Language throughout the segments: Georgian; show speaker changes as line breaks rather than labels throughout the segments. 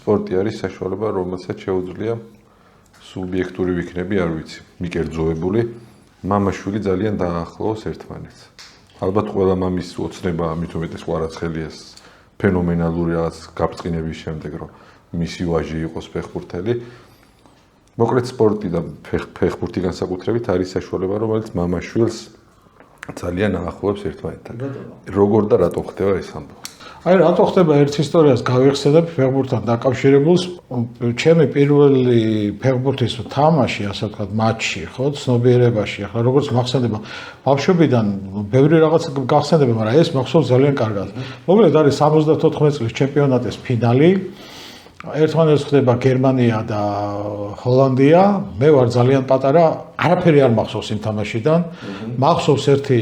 სპორტი არის საშუალება, რომელსაც შეუძლია სუბიექტური ვიქნები, არ ვიცი, მიკერძოებული, მამა-შვილი ძალიან დაახლოს ერთმანეთს. ალბათ ყველა მამის ოცნება, მით უმეტეს ყვარაცხელიას ფენომენალური რაღაც გაბწყინების შემდეგ, რომ მისი ვაჟი იყოს ფეხბურთელი. მოკლედ სპორტი და ფეხბურთი განსაკუთრებით არის საშუალება, რომელიც მამა-შვილს ძალიან აახლოებს ერთმანეთთან. როგორ და რატო ხდება ეს ამბავი?
აი რატო ხდება ერთ ისტორიას გავიხსენებ ფეხბურთთან დაკავშირებულს. ჩემი პირველი ფეხბურთის თამაში, ასე ვთქვათ, მატჩი, ხო, ცნობიერებაში, ახლა როგორც მახსენდება, ბავშვობიდან ბევრი რაღაც გახსენდება, მაგრამ ეს მახსოვს ძალიან კარგად. მოკლედ არის 74 წლის ჩემპიონატის ფინალი. ერთმანეთს ხდება გერმანია და ჰოლანდია. მე ვარ ძალიან პატარა, არაფერი არ მახსოვს იმ თამაშიდან. მახსოვს ერთი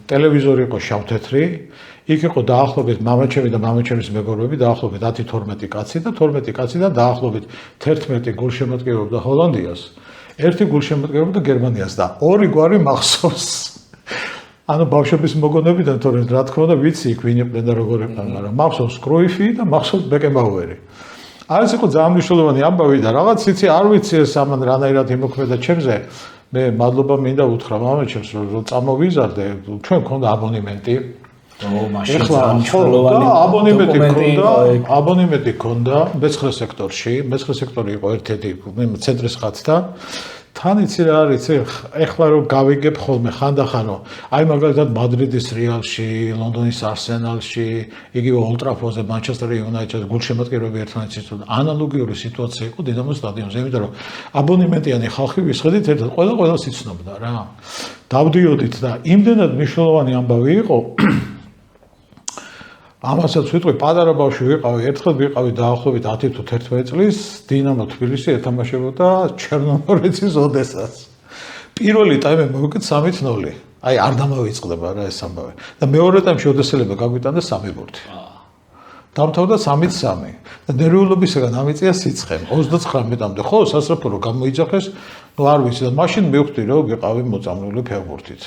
ტელევიზორი იყო შავთეთრი. იქ იყო დაახლოებით მამაჩემი და მამაჩემის მეგობრები, დაახლოებით 10-12 კაცი და 12 კაციდან დაახლოებით 11 გულშემატკივრობდა ჰოლანდიას, 1 გულშემატკივრობდა გერმანიას და ორი გვარი მახსოვს. ანუ ბავშვობის მოგონებიდან თორემ რა თქმა უნდა ვიცი იქ ვინ იყვნენ და როგორ იყვნენ, მაგრამ მახსოვს კრუიფი და მახსოვს ბეკენბაუერი. ეს იყო ძალიან მნიშვნელოვანი ამბავი და რაღაც იცი არ ვიცი ეს ამან რანაირად იმოქმედა ჩემზე. მე მადლობა მინდა უთხრა მამაჩემს რომ წამოვიზარდე, ჩვენ მქონდა აბონემენტი. აბონემენტი ქონდა მეცხრე სექტორში, მეცხრე სექტორი იყო ერთ-ერთი ცენტრის ხატთან. თან იცი რა არის, ეხლა რომ გავიგებ ხოლმე ხანდახან რომ აი მაგალითად მადრიდის რეალში, ლონდონის არსენალში, იგივე ოლდ ტრაფორდზე მანჩესტერ იუნაიტედის გულშემატკივრები ერთმანეთს იცოდნენ. ანალოგიური სიტუაცია იყო დინამოს სტადიონზე, იმიტომ რომ აბონემენტიანი ხალხი ვისხედით ერთად ყველას იცნობდა რა. დავდიოდით და იმდენად მნიშვნელოვანი ამბავი იყო ამასაც ვიტყვი პატარა ბავშვი ვიყავი, ერთხელ ვიყავი დაახლოებით 10 თუ 11 წლის, დინამო თბილისი ეთამაშებოდა ჩერნომორეცის ოდესას. პირველი ტაიმი მოვიკეთ 3-0. აი არ დამავიწყდება რა ეს ამბავი. და მეორე ტაიმში ოდესელება გაგვიტანდა 3 ბურთი. დამთავრდა 3-3 და ნერვიულობისაგან ამიწია სიცხემ 39-მდე. ხო, სასწრაფო რომ გამოიძახეს, ნუ არ ვიცი და მაშინ მივხვდი რომ ვიყავი მოწამლული ფეხბურთით.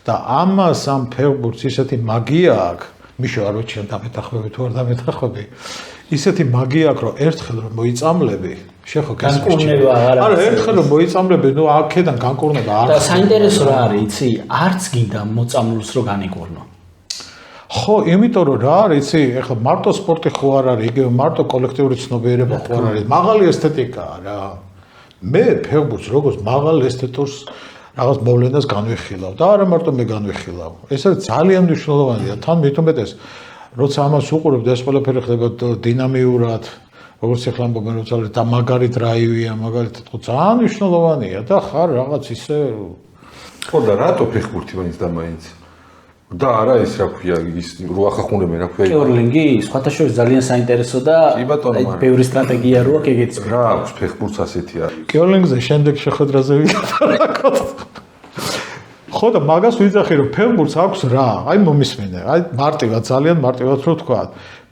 და ამას ამ ფეხბურთს ისეთი მაგია აქვს მიშო არ ვიცი დამეთახვები თუ არ დამეთახვები ისეთი მაგია აქვს რომ ერთხელ რომ მოიწამლები შეხო
განკურნება აღარ
არის ერთხელ რომ მოიწამლები ნუ აქედან განკურნება არ
და საინტერესო რა არის იცი არც გინდა მოწამლულს რო განიკურნო
ხო იმიტომ რომ რა არის იცი ეხლა მარტო სპორტი ხო არ არის იგივე მარტო კოლექტიური ცნობიერება ხო არ არის მაღალი ესთეტიკაა რა მე ფეხბურთს როგორც მაღალ ესთეტურს რაღაც მოვლენას განვიხილავ და არა მარტო მე განვიხილავ. ეს არის ძალიან მნიშვნელოვანია. თან მით უმეტეს, როცა ამას უყურებ და ეს ყველაფერი ხდება დინამიურად, როგორც ახლა ამბობენ, რომ ძალიან და მაგარი დრაივია, მაგალითად, ძალიან მნიშვნელოვანია და ხარ რაღაც ისე
ხო და რატო ფეხბურთი მაინც და მაინც? და არა ის რა ქვია ის რო ახახუნებენ რა ქვია
კიორლინგი სხვათა შორის ძალიან საინტერესო და ბევრი სტრატეგია რო აქვს ეგეც
რა აქვს ფეხბურთს ასეთი არის
კიორლინგზე შემდეგ შეხვედრაზე ვიყავ ხო და მაგას ვიძახი რომ ფეხბურთს აქვს რა აი მომისმენე აი მარტივად ძალიან მარტივად რო თქვა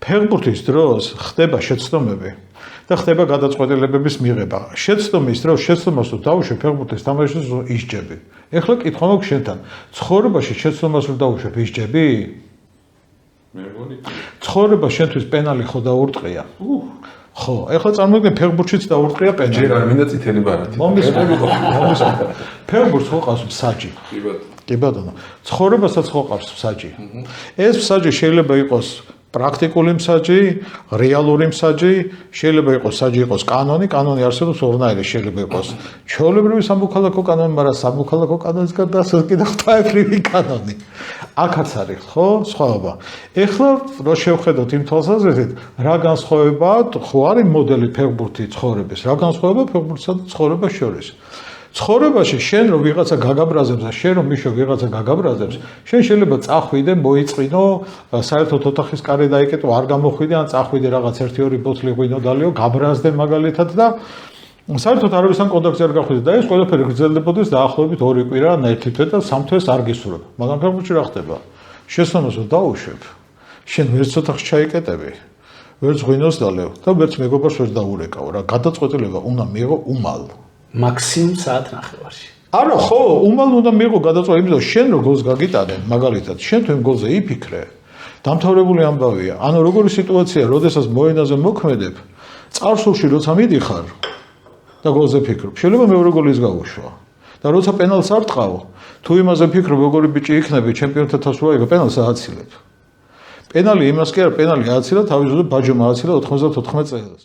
ფეხბურთის დროს ხდება შეცდომები და ხდება გადაწყვეტილებების მიღება. შეცდომის დროს შეცდომას თუ დავუშვებ ფეხბურთის თამაშის ისჯები. ეხლა კითხვა მაქვს შენთან. ცხოვრებაში შეცდომას რომ დავუშვებ ისჯები?
მე მგონი
ცხოვრება შენთვის პენალი ხო დაურტყია? ხო, ეხლა წარმოგიდგენ ფეხბურთშიც დაურტყია პენალი.
ჯერ არ მინდა წითელი ბარათი.
მომისმენთ. ფეხბურთს ხო ყავს მსაჯი. კი ბატონო. ცხოვრებასაც ხო ყავს მსაჯი. ეს მსაჯი შეიძლება იყოს პრაქტიკული მსაჯი, რეალური მსაჯი, შეიძლება იყოს მსაჯი იყოს კანონი, კანონი არსებობს ორნაირი, შეიძლება იყოს ჩვეულებრივი სამოქალაქო კანონი, მაგრამ სამოქალაქო კანონის გარდა ასე კიდევ ღვთაებრივი კანონი. აქაც არის, ხო, სხვაობა. ეხლა რო შევხედოთ იმ თვალსაზრისით, რა განსხვავებაა, ხო არის მოდელი ფეხბურთი ცხოვრების, რა განსხვავება ფეხბურთსა და ცხოვრებას შორის. ცხოვრებაში შენ რომ ვიღაცა გაგაბრაზებს და შენ რომ მიშო ვიღაცა გაგაბრაზებს, შენ შეიძლება წახვიდე, მოიწვინო, საერთოდ ოთახის კარი დაიკეტო, არ გამოხვიდე, ან წახვიდე რაღაც 1-2 ბოთლი ღვინო დალიო, გაბრაზდე მაგალითად და საერთოდ არავისთან კონტაქტზე არ გახვიდე და ეს ყველაფერი გრძელდებოდეს დაახლოებით 2 კვირა, 1 თვე და 3 თვეს არ გისურვებ. მაგრამ ფეხბურთში რა ხდება? შეცდომას რომ დაუშვებ, შენ ვერც ოთახს ჩაიკეტები, ვერც ღვინოს დალევ და ვერც მეგობარს ვერ დაურეკავ რა. გადაწყვეტილება უნდა მიიღო უმალ.
მაქსიმუმ საათნახევარში.
არა, ხო, უმალ უნდა მიიღო გადაწყვეტილება, იმიტომ რომ შენ რო გოლს გაგიტანენ, მაგალითად, შენ თუ იმ გოლზე იფიქრე, დამთავრებული ამბავია. ანუ როგორი სიტუაცია, როდესაც მოედანზე მოქმედებ, წარსულში როცა მიდიხარ და გოლზე ფიქრობ, შეიძლება მეორე გოლის გაუშვა. და როცა პენალს არ ტყავ, თუ იმაზე ფიქრობ, როგორი ბიჭი იქნები, ჩემპიონთა თასს უაიღო, პენალს ააცილებ. პენალი იმას კი არა, პენალი ააცილა, თავისუფლად ბაჯომ ააცილა 94 წელს.